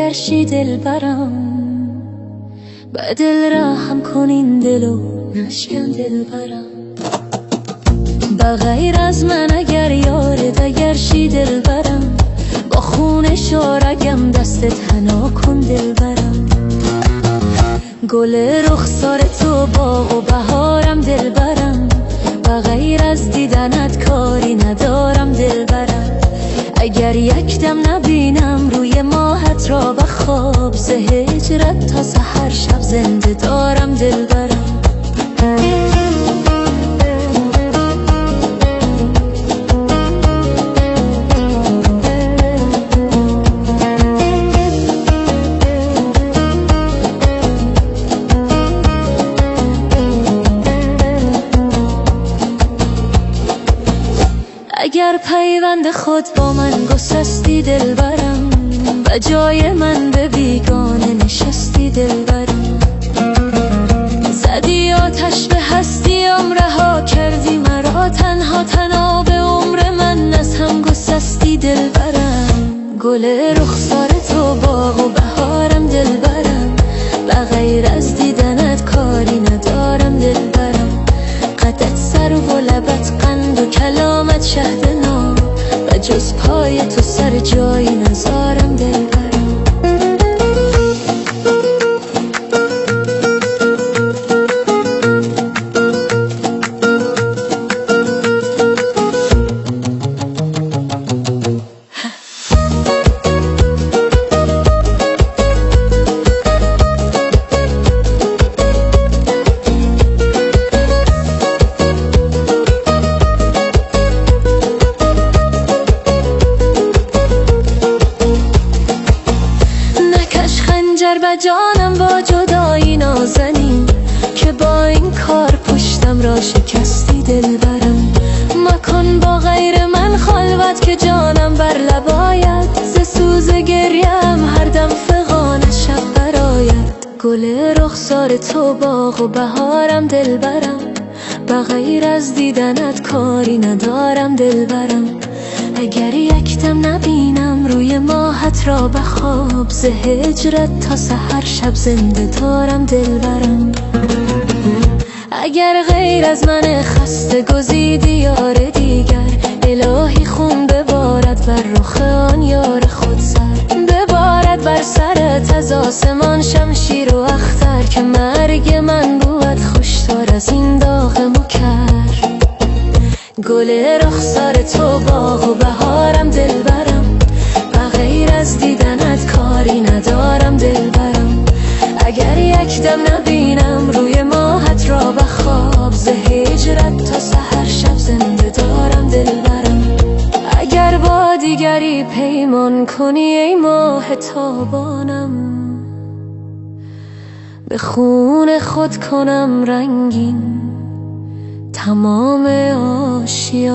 دگرشی دلبرم، به دل رحم کن این دلو نشکن دلبرم. بغیر از من اگر یار دگرشی دلبرم، با خون شارگم دست تنا کن دلبرم. گل رخسار تو باغ و بهارم دلبرم، بغیر از دیدنت کاری ندارم دلبرم. اگر یک دم نبینم روی ماهت را به خواب، ز هجرت تا سحر شب زنده دارم دلبرم. اگر پیوند خود با من گسستی دلبرم، و جای من به بیگانه نشستی دلبرم. زدی آتش به هستیم رها کردی مرا، تنها تنها به عمر من از هم گسستی دلبرم. گل رخسار تو باغ و بهارم دلبرم، بغیر از دیدنت کاری ندارم دلبرم. قدت سر و لبت قند و کلامت شهد نام، و جز پای تو سر جایی نذارم دلبرم. به جانم با جدایی نازنین، که با این کار پشتم را شکستی دلبرم. مکن با غیر من خلوت که جانم بر لب آید، ز سوز گریم هر دم فغان شب برآید. گل رخسار تو باغ و بهارم دلبرم، بغیر از دیدنت کاری ندارم دلبرم. اگر یک دم نبینم روی ماهت را به خواب، ز هجرت تا سحر شب زنده دارم دلبرم. اگر غیر از من خسته گزیدی یار دیگر، الهی خون ببارد بر رخ آن یار خودسر. ببارد بر سرت از آسمان شمشیر و اختر، که مرگ من بود خوشتر از این داغ مکر. گل رخسار تو باغ و بهارم دلبرم، بغیر از دیدنت کاری ندارم دلبرم. اگر یک دم نبینم روی ماهت را به خواب، ز هجرت تا سحر شب زنده دارم دلبرم. اگر با دیگری پیمان کنی ای ماه تابانم، به خون خود کنم رنگین تمام آشیانم.